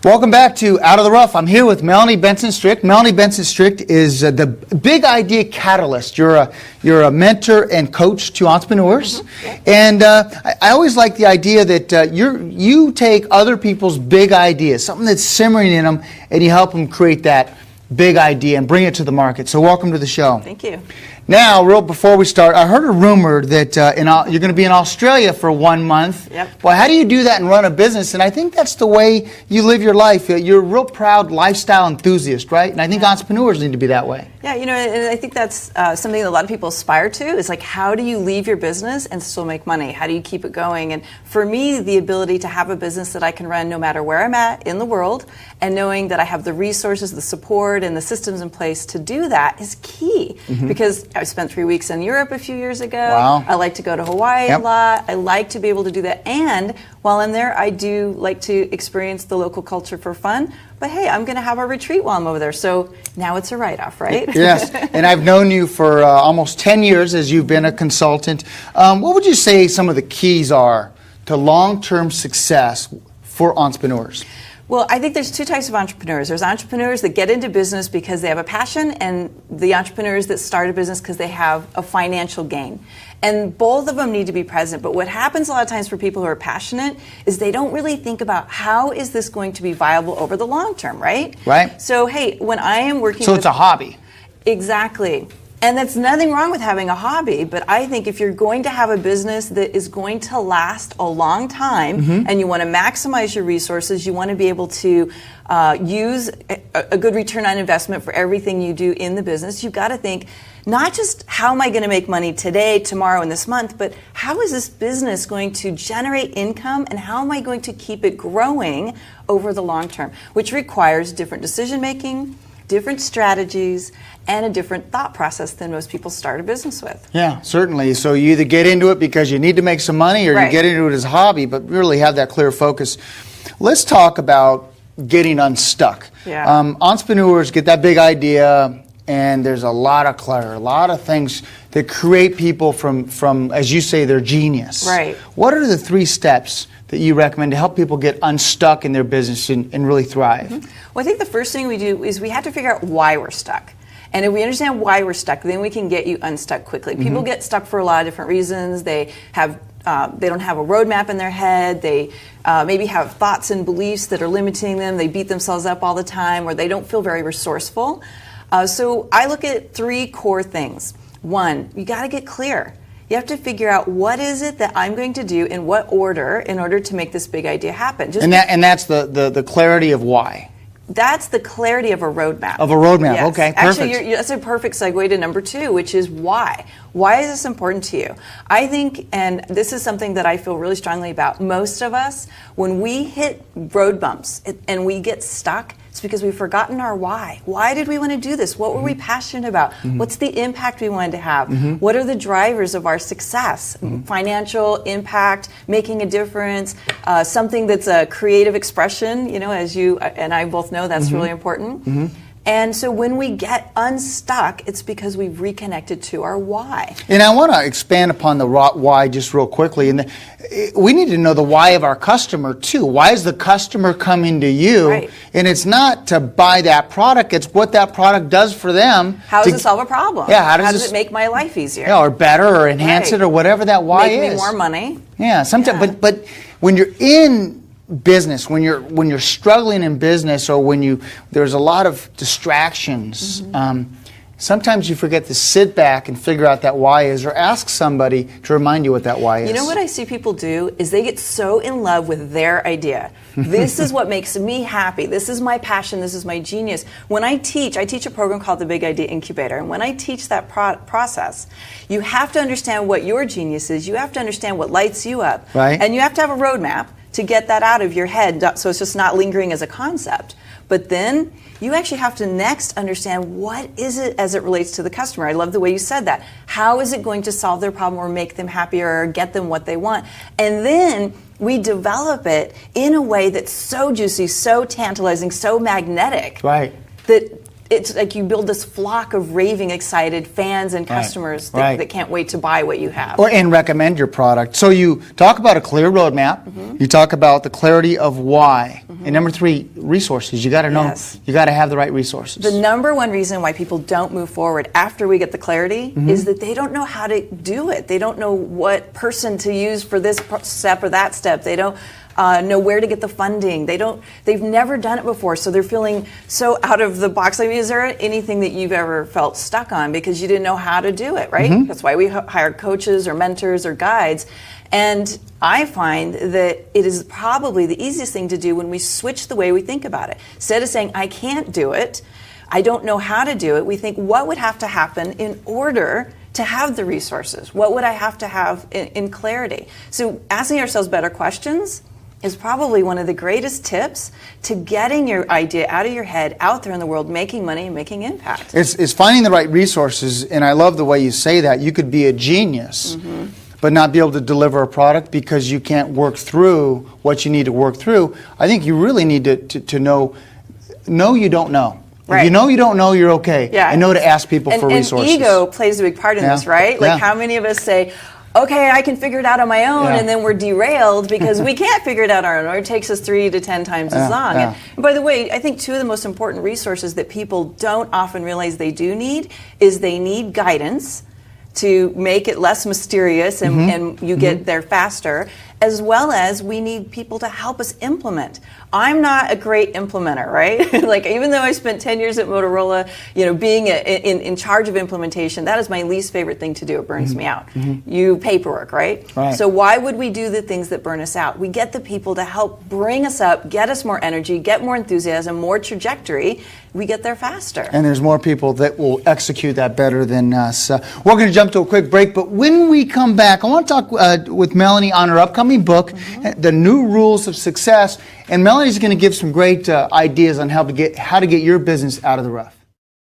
Welcome back to Out of the Rough. I'm here with Melanie Benson Strick. Melanie Benson Strick is the big idea catalyst. You're a mentor and coach to entrepreneurs, and I always like the idea that you take other people's big ideas, something that's simmering in them, and you help them create that big idea and bring it to the market. So welcome to the show. Thank you. Now, before we start, I heard a rumor that you're going to be in Australia for 1 month. Yep. Well, how do you do that and run a business? And I think that's the way you live your life. You're a real proud lifestyle enthusiast, right? And I think entrepreneurs need to be that way. Yeah, and I think that's something that a lot of people aspire to, is like, how do you leave your business and still make money? How do you keep it going? And for me, the ability to have a business that I can run no matter where I'm at in the world, and knowing that I have the resources, the support, and the systems in place to do that is key. Because I spent 3 weeks in Europe a few years ago. Wow. I like to go to Hawaii a lot. I like to be able to do that. And while I'm there, I do like to experience the local culture for fun. But hey, I'm going to have a retreat while I'm over there. So now it's a write-off, right? Yes. And I've known you for almost 10 years as you've been a consultant. What would you say some of the keys are to long-term success for entrepreneurs? Well, I think there's two types of entrepreneurs. There's entrepreneurs that get into business because they have a passion, and the entrepreneurs that start a business because they have a financial gain. And both of them need to be present. But what happens a lot of times for people who are passionate is they don't really think about, how is this going to be viable over the long term, right? Right. So, hey, when I am working So it's a hobby. Exactly. And that's nothing wrong with having a hobby, but I think if you're going to have a business that is going to last a long time, and you want to maximize your resources, you want to be able to use a good return on investment for everything you do in the business, you've got to think not just how am I going to make money today, tomorrow, and this month, but how is this business going to generate income, and how am I going to keep it growing over the long term, which requires different decision making, different strategies, and a different thought process than most people start a business with. Yeah, certainly. So you either get into it because you need to make some money, or you get into it as a hobby, but really have that clear focus. Let's talk about getting unstuck. Yeah. Entrepreneurs get that big idea, and there's a lot of clutter, a lot of things that create people from, as you say, their genius. Right. What are the 3 steps that you recommend to help people get unstuck in their business and really thrive? Well, I think the first thing we do is we have to figure out why we're stuck. And if we understand why we're stuck, then we can get you unstuck quickly. People get stuck for a lot of different reasons. They don't have a roadmap in their head. They maybe have thoughts and beliefs that are limiting them. They beat themselves up all the time, or they don't feel very resourceful. So I look at 3 core things. 1, you got to get clear. You have to figure out, what is it that I'm going to do in what order in order to make this big idea happen. And that's the clarity of why. That's the clarity of a roadmap. Of a roadmap, yes. okay, perfect. Actually, that's a perfect segue to number 2, which is why. Why is this important to you? I think, and this is something that I feel really strongly about, most of us, when we hit road bumps and we get stuck, it's because we've forgotten our why. Why did we want to do this? What were we passionate about? What's the impact we wanted to have? What are the drivers of our success? Financial impact, making a difference, something that's a creative expression, as you and I both know, that's really important. And so when we get unstuck, it's because we've reconnected to our why. And I want to expand upon the why just real quickly. And we need to know the why of our customer too. Why is the customer coming to you? Right. And it's not to buy that product, it's what that product does for them. How does it solve a problem? Yeah, how does it make my life easier? Yeah, or better, or enhance it, or whatever that why is. Make me more money. Yeah, sometimes. But when you're in business, when you're struggling in business, or when there's a lot of distractions, sometimes you forget to sit back and figure out that why is, or ask somebody to remind you what that why is. You know what I see people do is they get so in love with their idea. This is what makes me happy. This is my passion. This is my genius. When I teach a program called the Big Idea Incubator. And when I teach that process, you have to understand what your genius is. You have to understand what lights you up. Right. And you have to have a roadmap to get that out of your head, so it's just not lingering as a concept. But then you actually have to next understand, what is it as it relates to the customer. I love the way you said that. How is it going to solve their problem or make them happier or get them what they want? And then we develop it in a way that's so juicy, so tantalizing, so magnetic. Right. That it's like you build this flock of raving excited fans and customers that can't wait to buy what you have. And recommend your product. So you talk about a clear roadmap. You talk about the clarity of why. And number 3, resources. You got to know, you got to have the right resources. The number one reason why people don't move forward after we get the clarity is that they don't know how to do it. They don't know what person to use for this step or that step. They don't know where to get the funding. They've never done it before, so they're feeling so out of the box. I mean, is there anything that you've ever felt stuck on because you didn't know how to do it, right? That's why we hire coaches or mentors or guides. And I find that it is probably the easiest thing to do when we switch the way we think about it. Instead of saying, I can't do it, I don't know how to do it, we think, what would have to happen in order to have the resources? What would I have to have in clarity? So asking ourselves better questions is probably one of the greatest tips to getting your idea out of your head, out there in the world, making money and making impact. It's finding the right resources, and I love the way you say that. You could be a genius, but not be able to deliver a product because you can't work through what you need to work through. I think you really need to know you don't know. Right. If you know you don't know, you're okay. Yeah. And know to ask people for resources. And ego plays a big part in this, right? Like how many of us say, okay, I can figure it out on my own, and then we're derailed because we can't figure it out on our own, or it takes us 3 to 10 times as long. And by the way, I think 2 of the most important resources that people don't often realize they do need is they need guidance to make it less mysterious and you get there faster, as well as we need people to help us implement. I'm not a great implementer, right? Like, even though I spent 10 years at Motorola, being in charge of implementation, that is my least favorite thing to do. It burns me out. You paperwork, right? So why would we do the things that burn us out? We get the people to help bring us up, get us more energy, get more enthusiasm, more trajectory. We get there faster. And there's more people that will execute that better than us. We're going to jump to a quick break, but when we come back, I want to talk with Melanie on her upcoming book, The New Rules of Success. And Melanie's going to give some great ideas on how to get your business out of the rough.